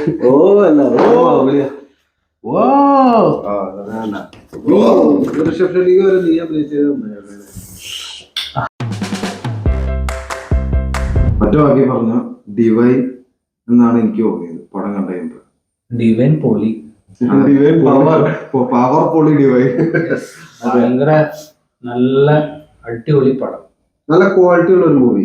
ഓ അല്ല മറ്റു ബാക്കി പറഞ്ഞ ഡിവൈൻ എന്നാണ് എനിക്ക് തോന്നിയത് പടം കണ്ടത്. ഡിവൈൻ പൊളി, പവർ പൊളി ഡിവൈൻ. ഭയങ്കര നല്ല അടിപൊളി പടം, നല്ല ക്വാളിറ്റി ഉള്ള ഒരു മൂവി.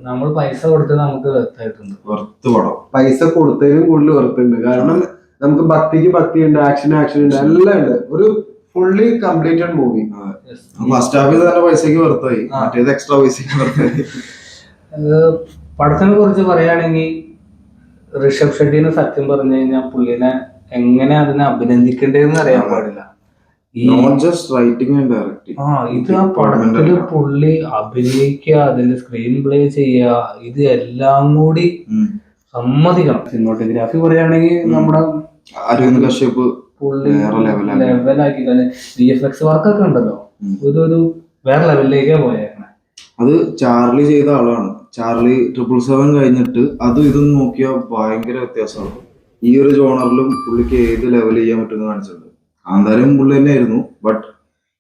നമ്മൾ പൈസ കൊടുത്ത് നമുക്ക് വെർത്തായിട്ടുണ്ട്. വെർത്ത് പടം, പൈസ കൊടുത്തതിനും കൂടുതൽ വെർത്തുണ്ട്. കാരണം നമുക്ക് ഭക്തിക്ക് ഭക്തിയുണ്ട്, ആക്ഷൻ ഉണ്ട്, എല്ലാം ഉണ്ട്. ഒരു ഫുള്ളി കംപ്ലീറ്റഡ് മൂവി. ഫസ്റ്റ് ഹാഫിൽ തന്നെ പൈസക്ക് വെർത്തായി, മറ്റേത് എക്സ്ട്രാ പൈസക്ക് വെർത്തായി. പടത്തിനെ കുറിച്ച് പറയുകയാണെങ്കിൽ ഋഷഭ് ഷെട്ടിനെ സത്യം പറഞ്ഞു കഴിഞ്ഞാൽ പുള്ളിനെ എങ്ങനെ അതിനെ അഭിനന്ദിക്കേണ്ടതെന്ന് അറിയാൻ പാടില്ല. ഇത് ആ പടത്തില് പുള്ളി അഭിനയിക്കുക, അതിന്റെ സ്ക്രീൻ പ്ലേ ചെയ്യുക, ഇത് എല്ലാം കൂടി സമ്മതിക്കണം. സിനിമാറ്റോഗ്രാഫി പറയുകയാണെങ്കിൽ നമ്മുടെ പുള്ളി ലെവലാക്കി, VFX വർക്കൊക്കെ ഉണ്ടല്ലോ, ഒരു വേറെ ലെവലിലേക്കേ പോയേക്കണേ. അത് ചാർലി ചെയ്ത ആളാണ്. ചാർലി 777 കഴിഞ്ഞിട്ട് അതും ഇതും നോക്കിയാൽ ഭയങ്കര വ്യത്യാസമാണ്. ഈ ഒരു ജോണറിലും പുള്ളിക്ക് ഏത് ലെവൽ ചെയ്യാൻ പറ്റുമെന്ന് കാണിച്ചിട്ടുണ്ട്. കാന്താരയും പുള്ളി തന്നെയായിരുന്നു, ബട്ട്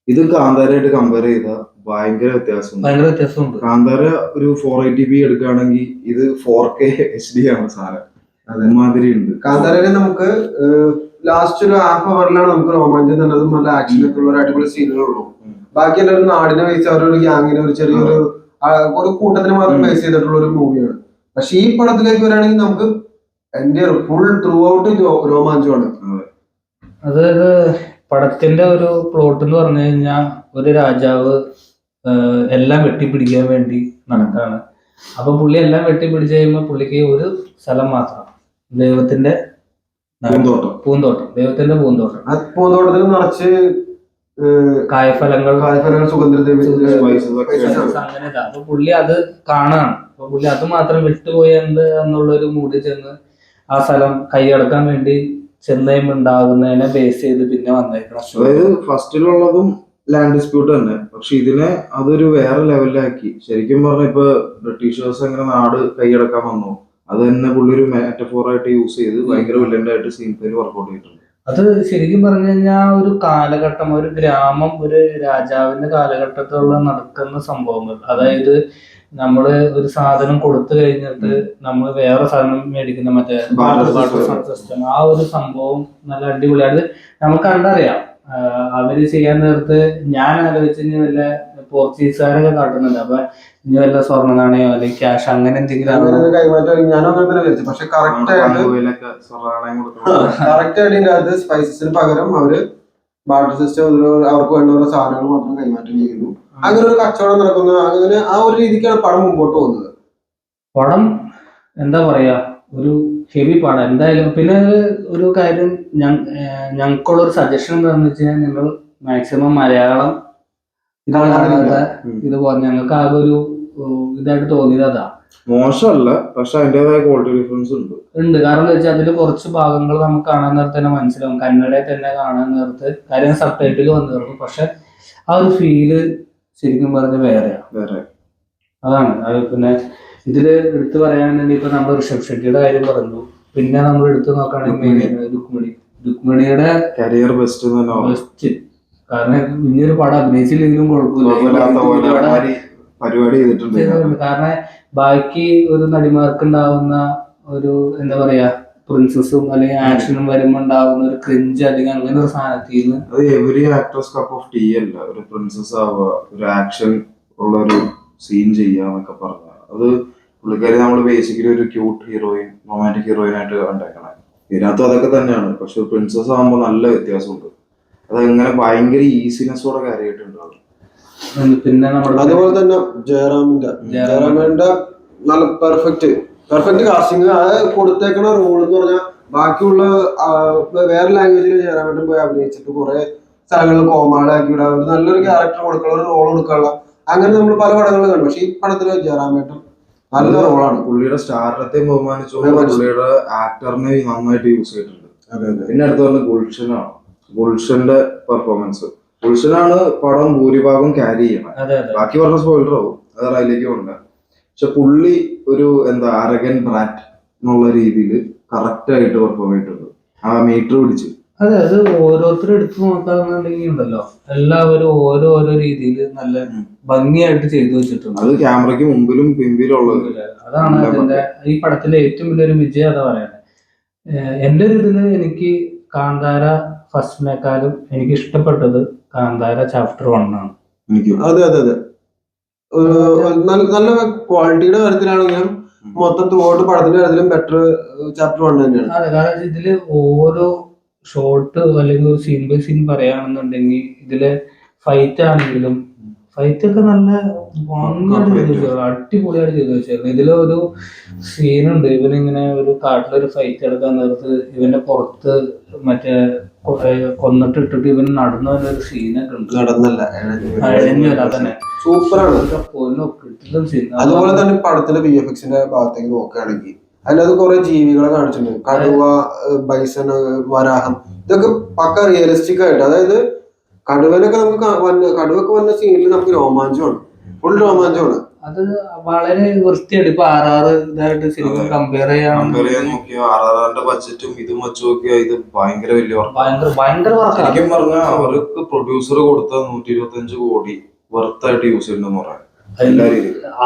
ഇത് കാന്താരയായിട്ട് കമ്പയർ ചെയ്താൽ ഭയങ്കര വ്യത്യാസമുണ്ട്. കാന്താര ഒരു 480p എടുക്കുകയാണെങ്കിൽ ഇത് 4K HD ആണ് സാധനം. അതേമാതിരി ഉണ്ട്. കാന്താരനെ നമുക്ക് ലാസ്റ്റ് ഒരു ഹാഫ് അവറിലാണ് നമുക്ക് റൊമാൻസ് നല്ലതും നല്ല ആക്ഷൻ ഒക്കെ ഉള്ള ഒരു അടിപൊളി സീനുകളുള്ളൂ. ബാക്കി എല്ലാവരും നാടിനെ വെച്ച് അവരൊരു ഗ്യാങ്ങിനെ ഒരു ചെറിയൊരു ഒരു കൂട്ടത്തിന് മാത്രം ബേസ് ചെയ്തിട്ടുള്ള ഒരു മൂവിയാണ്. പക്ഷെ ഈ പടത്തിലേക്ക് വരികയാണെങ്കിൽ നമുക്ക് എന്റെ ഫുൾ ത്രൂ ഔട്ട് രോമാഞ്ചമാണ്. അതായത് പടത്തിന്റെ ഒരു പ്ലോട്ട് എന്ന് പറഞ്ഞു കഴിഞ്ഞാൽ ഒരു രാജാവ് എല്ലാം വെട്ടിപ്പിടിക്കാൻ വേണ്ടി നടക്കാണ്. അപ്പൊ പുള്ളി എല്ലാം വെട്ടിപ്പിടിച്ച് കഴിയുമ്പോൾ പുള്ളിക്ക് ഒരു സ്ഥലം മാത്രം, ദൈവത്തിന്റെ പൂന്തോട്ടം, ദൈവത്തിന്റെ പൂന്തോട്ടം. ആ പൂന്തോട്ടത്തിൽ നിറച്ച് കായ്ഫലങ്ങൾ, അങ്ങനെ. അപ്പൊ പുള്ളി അത് കാണാണ്. അപ്പൊ പുള്ളി അത് മാത്രം വിട്ടുപോയത് എന്നുള്ളൊരു മൂഡിൽ ചെന്ന് ആ സ്ഥലം കൈയടക്കാൻ വേണ്ടി ചെന്നൈം ഉണ്ടാകുന്നതിനെ ബേസ് ചെയ്ത് പിന്നെ വന്നേക്കണം. അതായത് ഫസ്റ്റിലുള്ളതും ലാൻഡ് ഡിസ്പ്യൂട്ട് തന്നെ, പക്ഷെ ഇതിനെ അതൊരു വേറെ ലെവലിലാക്കി. ശരിക്കും പറഞ്ഞ ഇപ്പൊ ബ്രിട്ടീഷേഴ്സ് എങ്ങനെ നാട് കൈയടക്കാൻ വന്നു, അത് തന്നെ പുള്ളി ഒരു മെറ്റഫോറായിട്ട് യൂസ് ചെയ്ത് ഭയങ്കര വില്ലൻ്റായിട്ട് സീൻ പേര് വർക്കൗട്ട് ചെയ്തിട്ടുണ്ട്. അത് ശരിക്കും പറഞ്ഞു കഴിഞ്ഞാൽ ഒരു കാലഘട്ടം, ഒരു ഗ്രാമം, ഒരു രാജാവിന്റെ കാലഘട്ടത്തിലുള്ള നടക്കുന്ന സംഭവങ്ങൾ. അതായത് നമ്മള് ഒരു സാധനം കൊടുത്തു കഴിഞ്ഞിട്ട് നമ്മൾ വേറെ സാധനം മേടിക്കുന്ന മറ്റേ സിസ്റ്റം, ആ ഒരു സംഭവം നല്ല അടിപൊളിയാണ്. നമുക്ക് കണ്ടറിയാം. അവര് ചെയ്യാൻ നേരത്ത് ഞാൻ ആലോചിച്ച് ഇനി വല്ല പോർച്ചുഗീസുകാരൊക്കെ കാട്ടുന്നുണ്ട്. അപ്പൊ ഇനി വല്ല സ്വർണ്ണ നാണയോ അല്ലെങ്കിൽ ക്യാഷ് അങ്ങനെ എന്തെങ്കിലും കൈമാറ്റം ഞാനും അങ്ങനെ തന്നെ വിചാരിച്ചു. പക്ഷെ കറക്റ്റ് ആയിട്ട് സ്പൈസസിന് പകരം അവര് ബാർട്ടർ സിസ്റ്റം അവർക്ക് വേണ്ട ഓരോ സാധനങ്ങൾ മാത്രം കൈമാറ്റം ചെയ്യുന്നു. അങ്ങനെ ഒരു കച്ചവടം നടക്കുന്ന, അങ്ങനെ ആ ഒരു രീതിക്കാണ് പടം മുമ്പോട്ട് പോകുന്നത്. പടം എന്താ പറയാ, ഒരു ഹെവി പടം എന്തായാലും. പിന്നെ ഒരു കാര്യം ഞങ്ങൾക്കുള്ളൊരു സജഷൻ എന്താണെന്ന് വെച്ച് കഴിഞ്ഞാൽ, നിങ്ങൾ മാക്സിമം മലയാളം ഇത് പോലെ ഞങ്ങൾക്ക് ആകെ ഒരു ഇതായിട്ട് തോന്നിയത് അതാ. മോശമല്ല, പക്ഷെ അതിന്റേതായ ക്വാളിറ്റി ഡിഫറൻസ് ഉണ്ട്. കാരണം എന്താ വെച്ചാൽ അതിൽ കുറച്ച് ഭാഗങ്ങൾ നമുക്ക് കാണാൻ നേരത്തെ തന്നെ മനസ്സിലാവും. കന്നഡയിൽ തന്നെ കാണാൻ നേരത്ത് കാര്യം സബ് ടൈറ്റിൽ വന്നു തീർന്നു. പക്ഷെ ആ ഒരു ഫീല് ശരിക്കും പറഞ്ഞ വേറെ അതാണ്. പിന്നെ ഇതില് എടുത്തു പറയുകയാണെന്നുണ്ടെങ്കിൽ ഇപ്പൊ നമ്മൾ ഋഷഭ് ഷെട്ടിയുടെ കാര്യം പറഞ്ഞു. പിന്നെ നമ്മൾ എടുത്തു നോക്കുകയാണെങ്കിൽ രുക്മിണിയുടെ കരിയർ ബെസ്റ്റ്. കാരണം ഇനിയൊരു പടം അഭിനയിച്ചില്ലെങ്കിലും കുഴപ്പമില്ല, കാരണം ബാക്കി ഒരു നടിമാർക്ക് ഉണ്ടാവുന്ന ഒരു എന്താ പറയാ പ്രിൻസസും അല്ലെങ്കിൽ ആക്ഷനും വരുമ്പോ ഉണ്ടാവുന്ന ഒരു ക്രിഞ്ച് അല്ലെങ്കിൽ അങ്ങനെ ഒരു സാധനത്തിൽ അത് every actors cup of tea അല്ല. ഒരു പ്രിൻസസ് ആവുക, ഒരു ആക്ഷൻ ഉള്ള ഒരു സീൻ ചെയ്യാന്നൊക്കെ പറഞ്ഞ അത് പുള്ളിക്കാരി നമ്മൾ ബേസിക്കലി ഒരു ക്യൂട്ട് ഹീറോയിൻ, റൊമാൻറ്റിക് ഹീറോയിൻ ആയിട്ട് കണ്ടേക്കണേ. ഇതിനകത്തും അതൊക്കെ തന്നെയാണ്. പക്ഷെ പ്രിൻസസ് ആകുമ്പോൾ നല്ല വ്യത്യാസമുണ്ട്. അതെങ്ങനെ ഭയങ്കര ഈസിനെസ്സോടെ കാര്യമായിട്ടുണ്ടാവും. പിന്നെ അതുപോലെ തന്നെ ജയറാമിന്റെ നല്ല പെർഫെക്റ്റ് കാസ്റ്റിംഗ്. അത് കൊടുത്തേക്കണ റോൾ എന്ന് പറഞ്ഞാൽ ബാക്കിയുള്ള വേറെ ലാംഗ്വേജിൽ ജയറാമേട്ടൻ പോയി അഭിനയിച്ചിട്ട് കുറെ സ്ഥലങ്ങളിൽ കോമാളാക്കി വിടാൻ ഒരു നല്ലൊരു ക്യാരക്ടർ കൊടുക്കാനുള്ള, ഒരു റോൾ കൊടുക്കാനുള്ള, അങ്ങനെ നമ്മൾ പല പടങ്ങളും കണ്ടു. പക്ഷെ ഈ പടത്തില് ജയറാമേട്ടൻ നല്ല റോളാണ്. പുള്ളിയുടെ സ്റ്റാർഡത്തെ ബഹുമാനിച്ചുകൊണ്ട് പുള്ളിയുടെ ആക്ടറിനെ നന്നായിട്ട് യൂസ് ചെയ്തിട്ടുണ്ട്. പിന്നെ അടുത്ത് പറഞ്ഞ ഗുൽഷനാണ്. ഗുൽഷന്റെ പെർഫോമൻസ്, ഗുൽഷനാണ് പടം ഭൂരിഭാഗം ക്യാരി ചെയ്യണം. ബാക്കി പറഞ്ഞ സ്പോയിലർ ആവും, അത് അതിലേക്ക് കൊണ്ട്. പക്ഷെ പുള്ളി ഒരു എന്താ അരഗൻ ബ്രാറ്റ്, എന്നുള്ള രീതിയിൽ കറക്റ്റ് ആയിട്ട് പെർഫോം ചെയ്തിട്ടുണ്ട്. ആ മീറ്റർ പിടിച്ച് അതെ, അത് ഓരോരുത്തരും എടുത്തു നോക്കാന്നുണ്ടെങ്കിൽ ഉണ്ടല്ലോ, എല്ലാവരും ഓരോരോ രീതിയിൽ നല്ല ഭംഗിയായിട്ട് ചെയ്തു വെച്ചിട്ടുണ്ട്. അത് ക്യാമറയ്ക്ക് മുമ്പിലും പിമ്പിലും ഉള്ളത്. അതാണ് അതിന്റെ ഈ പടത്തിന്റെ ഏറ്റവും വലിയൊരു വിജയം. അതാ പറയണേ. എന്റെ ഒരു ഇതില് എനിക്ക് കാന്താര ഫസ്റ്റിനേക്കാളും എനിക്ക് ഇഷ്ടപ്പെട്ടത് കാന്താര ചാപ്റ്റർ 1 ആണ്. അതെ അതെ അതെ, നല്ല ക്വാളിറ്റിയുടെ കാര്യത്തിലാണെങ്കിലും മൊത്തം ത്രൂഔട്ട് പടത്തിന്റെ കാര്യത്തിലും ബെറ്റർ ചാപ്റ്റർ 1 തന്നെയാണ്. അതെ, കാരണം ഇതില് ഓരോ ഷോട്ട് അല്ലെങ്കിൽ ഒരു സീൻ ബൈ സീൻ പറയുകയാണെന്നുണ്ടെങ്കിൽ ഇതിലെ ഫൈറ്റ് ആണെങ്കിലും ഫൈറ്റ് ഒക്കെ നല്ല ഭംഗിയായിട്ട് ചെയ്തു വെച്ചാൽ അടിപൊളിയായിട്ട് ചെയ്തു വെച്ചായിരുന്നു. ഇതിലെ ഒരു സീനുണ്ട്, ഇവനിങ്ങനെ ഒരു കാട്ടിലൊരു ഫൈറ്റ് എടുക്കാൻ നേരത്ത് ഇവന്റെ പുറത്ത് മറ്റേ കൊന്നിട്ട് ഇട്ടിട്ട് ഇവൻ നടന്നു വരുന്ന ഒരു സീനൊക്കെ ഉണ്ട്. നടന്നല്ല തന്നെ സൂപ്പറാണ്. അതുപോലെ തന്നെ പടത്തിന്റെ VFXന്റെ ഭാഗത്തേക്ക് നോക്കുകയാണെങ്കിൽ അതിനകത്ത് കുറെ ജീവികളെ കാണിച്ചിട്ടുണ്ട്. കടുവ, ബൈസൺ, വരാഹം, ഇതൊക്കെ പക്ക റിയലിസ്റ്റിക് ആയിട്ട്. അതായത് കടുവനൊക്കെ നമുക്ക് കടുവൊക്കെ വന്ന സീനിൽ നമുക്ക് രോമാഞ്ചമാണ്, ഫുൾ രോമാഞ്ചമാണ്. അത് വളരെ വൃത്തിയായിട്ട് ഇപ്പൊ RR ഇതായിട്ട് ശരിക്കും കമ്പയർ നോക്കിയാൽ RRRന്റെ ബഡ്ജറ്റും ഇതും വെച്ച് നോക്കിയാൽ ഇത് ഭയങ്കര വലിയ ഭയങ്കര ശരിക്കും പറഞ്ഞാൽ അവർക്ക് പ്രൊഡ്യൂസർ കൊടുത്ത 125 കോടി വെർത്തായിട്ട് യൂസ് ചെയ്യുന്നുണ്ടെന്ന് പറയാം.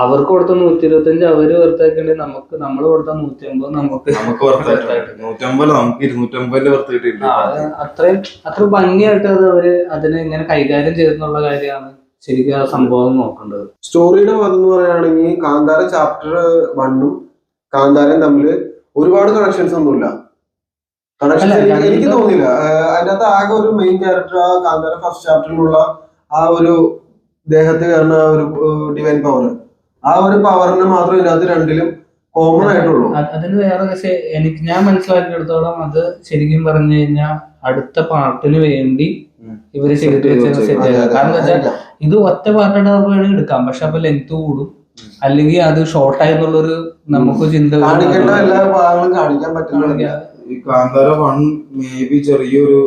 അവർക്ക് കൊടുത്ത 125 അവര് വെറുതാക്കണ്ടേ, നമുക്ക് നമ്മൾ കൊടുത്ത 150 നമുക്ക് വെർത്തായിട്ട് 150 നമുക്ക് 250 വെർത്ത് കിട്ടിയില്ല. അത്ര ഭംഗിയായിട്ട് അത് അവര് അതിനെ ഇങ്ങനെ കൈകാര്യം ചെയ്തെന്നുള്ള കാര്യമാണ് ശരിക്കും ആ സംഭവം നോക്കേണ്ടത്. സ്റ്റോറിയുടെ ഭാഗം എന്ന് പറയുകയാണെങ്കിൽ കാന്താര ചാപ്റ്റർ 1ഉം കാന്താരയും തമ്മിൽ ഒരുപാട് കണക്ഷൻസ് ഒന്നുമില്ല. എനിക്ക് തോന്നിയില്ല. അതിനകത്ത് ആകെ ഒരു മെയിൻ ക്യാരക്ടർ ആ കാന്താര ഫസ്റ്റ് ചാപ്റ്ററിലുള്ള ആ ഒരു ദേഹത്ത് കയറുന്ന ആ ഒരു ഡിവൈൻ പവർ, ആ ഒരു പവറിന് മാത്രം ഇതിനകത്ത് രണ്ടിലും കോമൺ ആയിട്ടുള്ളൂ. അതിന് വേറെ ഞാൻ മനസ്സിലാക്കിയെടുത്തോളം അത് ശരിക്കും പറഞ്ഞു കഴിഞ്ഞാൽ അടുത്ത പാർട്ടിന് വേണ്ടി ഇവര് ചെയ്ത് വെച്ച. കാരണം എന്താ വെച്ചാൽ ഇത് ഒറ്റ പാർട്ടായിട്ട് നമുക്ക് വേണമെങ്കിൽ എടുക്കാം, പക്ഷെ അപ്പൊ ലെങ്ത് കൂടും, അല്ലെങ്കിൽ അത് ഷോർട്ടായി എന്നുള്ളൊരു നമുക്ക് ചിന്ത. കാണിക്കേണ്ട എല്ലാ ഭാഗങ്ങളും കാണിക്കാൻ പറ്റുന്ന ഈ കാന്താര 1 മേ ബി ചെറിയൊരു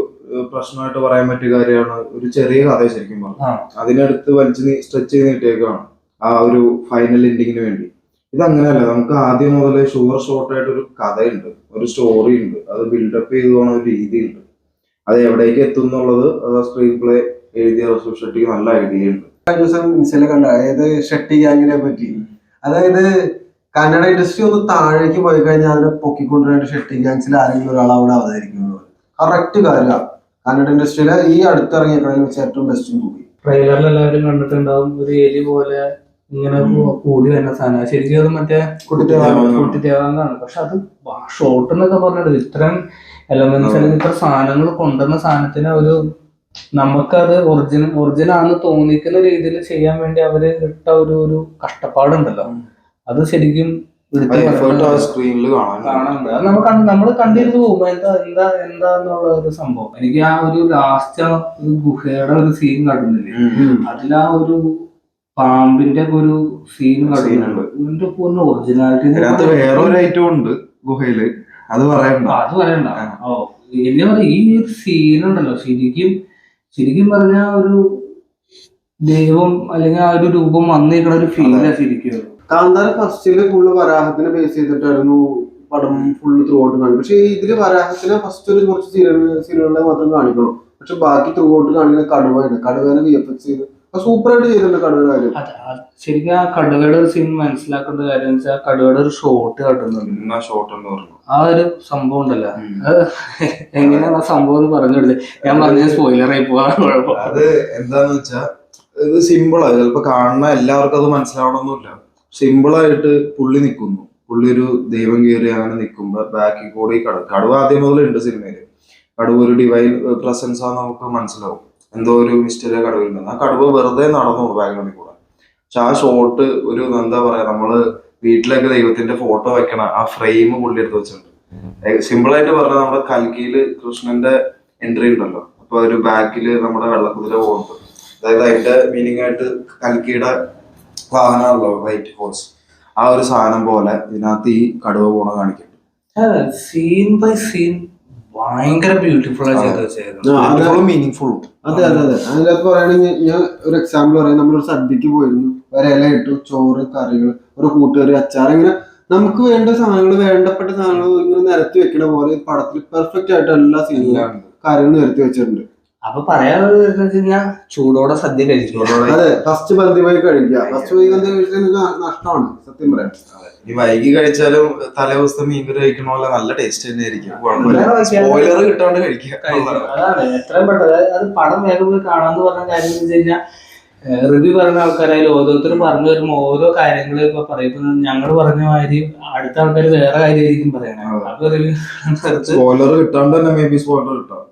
പ്രശ്നമായിട്ട് പറയാൻ പറ്റിയ കാര്യമാണ്. ഒരു ചെറിയ കഥ ശരിക്കും പറഞ്ഞു അതിനടുത്ത് വലിച്ച് സ്ട്രെച്ച് ചെയ്ത് നീട്ടിയേക്കാണ് ആ ഒരു ഫൈനൽ എൻഡിങ്ങിന് വേണ്ടി. ഇതങ്ങനെയല്ല, നമുക്ക് ആദ്യം മുതലേ ഷുവർ ഷോർട്ടായിട്ട് ഒരു കഥയുണ്ട്, ഒരു സ്റ്റോറി ഉണ്ട്, അത് ബിൽഡപ്പ് ചെയ്തു പോകുന്ന ഒരു രീതിയുണ്ട്. അത് എവിടേക്ക് എത്തും എന്നുള്ളത് സ്ക്രീൻ പ്ലേ എഴുതിയ റസൂൽ ഷെട്ടിക്ക് നല്ല ഐഡിയ ഉണ്ട്. കണ്ട അതായത് ഷെട്ടി ഗ്യാങ്ങിനെ പറ്റി, അതായത് കന്നഡ ഇൻഡസ്ട്രി ഒന്ന് താഴേക്ക് പോയി കഴിഞ്ഞാൽ അതിനെ പൊക്കിക്കൊണ്ടുവരേണ്ട ഷെട്ടി ഗ്യാങ്സിൽ ആരെങ്കിലും ഒരാൾ അവിടെ അവതരിക്കുന്നത് കറക്റ്റ് കാര്യമാണ്. കന്നഡ ഇൻഡസ്ട്രിയിലെ ഈ അടുത്തിറങ്ങിയതിൽ വെച്ച് ഏറ്റവും ബെസ്റ്റ് മൂവി. ട്രെയിലറിൽ എല്ലാവരും കണ്ടിട്ടുണ്ടാവും, ഒരു എലി പോലെ ഇങ്ങനെ കൂടി വരുന്ന സാധനം. ശരിക്കും അത് മറ്റേ കുട്ടിദേവാങ്കാണ്. പക്ഷെ അത് ഷോട്ട് എന്നൊക്കെ പറഞ്ഞത് ഇത്രയും എലമെന്റ്സ് അല്ലെങ്കിൽ ഇത്ര സാധനങ്ങൾ കൊണ്ടുവന്ന സാധനത്തിന് ഒരു നമുക്കത് ഒറിജിനൽ ആണെന്ന് തോന്നിക്കുന്ന രീതിയിൽ ചെയ്യാൻ വേണ്ടി അവര് ഇട്ട ഒരു കഷ്ടപ്പാടുണ്ടല്ലോ, അത് ശരിക്കും കാണാനുണ്ട്. അത് നമ്മൾ കണ്ടിരുന്നു പോകുമ്പോ എന്താന്നുള്ള ഒരു സംഭവം. എനിക്ക് ആ ഒരു ലാസ്റ്റ് ഗുഹയുടെ ഒരു സീൻ കണ്ടുന്നില്ലേ, അതിലാ ഒരു പാമ്പിന്റെ ഒരു സീൻ കണ്ടുന്നുണ്ട്. ഇതിന്റെ പൂർണ്ണ ഒറിജിനാലിറ്റി വേറൊരു ഐറ്റം ഉണ്ട് ഗുഹയില്, അത് പറയണ്ട. ഓ എന്നെ പറയാ, ഈ ഒരു സീൻ ഉണ്ടല്ലോ ശരിക്കും പറഞ്ഞ ഒരു ദൈവം അല്ലെങ്കിൽ ആ ഒരു രൂപം വന്നിരിക്കണ ഒരു ഫീലാ ശരിക്കും. കാന്താര ഫസ്റ്റില് ഫുള്ള് വരാഹത്തിനെ ബേസ് ചെയ്തിട്ടായിരുന്നു പടം ഫുള്ള് ത്രൂ ഔട്ട് കാണിക്കും. പക്ഷെ ഇതില് വരാഹത്തിനെ ഫസ്റ്റ് ഒരു കുറച്ച് സീനുകളിലെ മാത്രം കാണിക്കുള്ളൂ. പക്ഷെ ബാക്കി ത്രൂ ഔട്ട് കാണിക്കുന്ന കടുവയാണ്. കടുവേനെ VFX ചെയ്ത് സൂപ്പറായിട്ട് ചെയ്തിട്ടുണ്ട് കടുവയുടെ കാര്യം. ശരിക്കും ആ കടുവയുടെ ഒരു സീൻ മനസ്സിലാക്കേണ്ട കാര്യം വെച്ചാൽ കടുവയുടെ ഒരു ഷോട്ട് കാട്ടുന്നുണ്ട്. ആ ഒരു സംഭവം ഉണ്ടല്ലോ, എങ്ങനെയാണ് ആ സംഭവം എന്ന് പറഞ്ഞെടുത്ത് ഞാൻ പറഞ്ഞ സ്പോയിലറായി പോവാൻ കുഴപ്പം. അത് എന്താന്ന് വെച്ചാ ഇത് സിമ്പിളാ, ചിലപ്പോ കാണുന്ന എല്ലാവർക്കും അത് മനസ്സിലാവണമെന്നില്ല. സിമ്പിളായിട്ട് പുള്ളി നിൽക്കുന്നു, പുള്ളി ഒരു ദൈവം കയറി അങ്ങനെ നിൽക്കുമ്പോ ബാക്കിൽ കൂടെ കടുവ ആദ്യം മുതലുണ്ട് സിനിമയില്. കടുവ ഒരു ഡിവൈൻ പ്രസൻസ് ആണെന്ന് നമുക്ക് മനസ്സിലാവും. എന്തോ ഒരു മിസ്റ്ററി കടുവയുണ്ടെന്ന്. ആ കടുവ വെറുതെ നടന്നു ബാക്ക്ഗ്രൗണ്ടിൽ കൂടെ. പക്ഷെ ആ ഷോട്ട് ഒരു എന്താ പറയാ, നമ്മള് വീട്ടിലൊക്കെ ദൈവത്തിന്റെ ഫോട്ടോ വെക്കണ ആ ഫ്രെയിം പുള്ളി എടുത്ത് വെച്ചിട്ടുണ്ട്. സിമ്പിൾ ആയിട്ട് പറഞ്ഞാൽ നമ്മുടെ കൽക്കിയില് കൃഷ്ണന്റെ എൻട്രി ഉണ്ടല്ലോ, അപ്പൊ ഒരു ബാക്കില് നമ്മുടെ വെള്ളക്കുതിര പോകുന്നത്, അതായത് അതിന്റെ മീനിങ് ആയിട്ട് കൽക്കിയുടെ വാഹനമാണല്ലോ വൈറ്റ് ഹോഴ്സ്, ആ ഒരു സാധനം പോലെ ഇതിനകത്ത് ഈ കടുവ പോണ കാണിക്കുന്നുണ്ട്. സീൻ ബൈ സീൻ ഭയങ്കര ബ്യൂട്ടിഫുൾ മീനിങ്. അതെ അതെ അതെ. അതിനകത്ത് പറയുകയാണെങ്കിൽ ഞാൻ ഒരു എക്സാമ്പിൾ പറയാം. നമ്മളൊരു സദ്യക്ക് പോയിരുന്നു, ഒരു ഇല ഇട്ടു, ചോറ്, കറികൾ, ഒരു കൂട്ടുകറി, അച്ചാർ, ഇങ്ങനെ നമുക്ക് വേണ്ട സാധനങ്ങൾ, വേണ്ടപ്പെട്ട സാധനങ്ങൾ ഇങ്ങനെ നിരത്തി വെക്കണ പോലെ ഈ പടത്തിൽ പെർഫെക്റ്റ് ആയിട്ട് എല്ലാ സീനുകളും കാര്യങ്ങളും നിരത്തി വെച്ചിട്ടുണ്ട്. അപ്പൊ പറയാനുള്ളത് എന്താ വെച്ച് കഴിഞ്ഞാൽ ചൂടോടെ സദ്യ കഴിക്കും. അതെ, ഫസ്റ്റ് പന്തി പോയി കഴിക്കുക. ഫസ്റ്റ് പോയി പന്തി കഴിച്ചാൽ നഷ്ടമാണ് സത്യം പറയാം. ഈ വൈകി കഴിച്ചാലും തലേ ദിവസത്തെ മീൻകറി കഴിക്കണ പോലെ നല്ല ടേസ്റ്റ് തന്നെ ആയിരിക്കും. സ്പോയിലർ കിട്ടാണ്ട് കഴിക്കുക. അതാണ് എത്രയും പെട്ടെന്ന് അത് പടം വേഗം പോയി കാണാന്ന് പറഞ്ഞ കാര്യം എന്ന് വെച്ച് കഴിഞ്ഞാൽ റിവ്യൂ പറയുന്ന ആൾക്കാരായാലും ഓരോരുത്തർ പറഞ്ഞു വരുമ്പോൾ ഓരോ കാര്യങ്ങൾ ഇപ്പൊ പറയും. ഞങ്ങൾ പറഞ്ഞ മാതിരി അടുത്ത ആൾക്കാർ വേറെ കാര്യമായിരിക്കും പറയണേ. അപ്പൊ റിവ്യൂ സ്പോയിലർ കിട്ടാണ്ട് തന്നെ മേ ബി സ്പോയിലർ കിട്ടാം.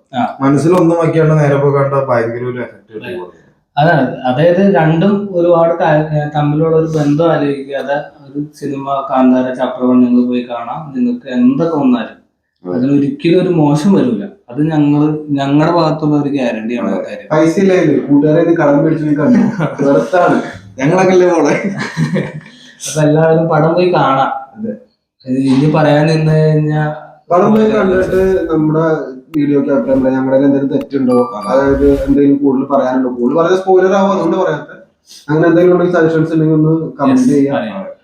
മനസ്സിലൊന്നും വയ്ക്കാണ്ട് നേരെ പോയി കണ്ട ഭയങ്കര ഒരു എഫക്ട്. അതാണ്, അതായത് രണ്ടും ഒരുപാട് തമ്മിലുള്ള ഒരു ബന്ധം ആലോചിക്കാതെ ഒരു സിനിമ കാന്താര ചാപ്റ്റർ 1 നിങ്ങൾ പോയി കാണാം. നിങ്ങൾക്ക് എന്തൊക്കെ വന്നാലും അതിനൊരിക്കലും ഒരു മോശം വരില്ല. അത് ഞങ്ങളുടെ ഭാഗത്തുള്ള ഒരു ഗ്യാരണ്ടിയാണ്. പൈസ ഇല്ലായിരുന്നു, കൂട്ടുകാരെ കടം മേടിച്ചു കണ്ടു. ഞങ്ങളൊക്കെ അല്ലേ പോളെ. അപ്പൊ എല്ലാവരും പടം പോയി കാണാം. ഇനി പറയാൻ നിന്ന് കഴിഞ്ഞാൽ പടം പോയി കണ്ടിട്ട് നമ്മുടെ വീഡിയോക്ക് അഭിപ്രായം പറയാം. ഞങ്ങളുടെ എന്തെങ്കിലും തെറ്റുണ്ടോ, അതായത് എന്തെങ്കിലും കൂടുതൽ പറയാനുണ്ടോ, കൂടുതൽ പറയാൻ സ്പോയിലർ ആവും, അതുകൊണ്ട് പറയാത്ത അങ്ങനെ എന്തെങ്കിലും ഉണ്ടെങ്കിൽ സജഷൻസ് ഉണ്ടെങ്കിൽ ഒന്ന് കമന്റ് ചെയ്യാം.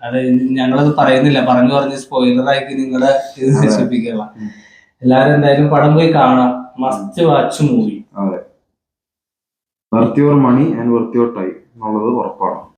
അത് ഞങ്ങളത് പറയുന്നില്ല, പറഞ്ഞ് സ്പോയിലറാക്കി നിങ്ങളെ ഇത് നശിപ്പിക്കുക. എല്ലാരും എന്തായാലും പടം പോയി കാണാം. Must watch movie. Worth your money and worth your time എന്നുള്ളത് ഉറപ്പാണ്.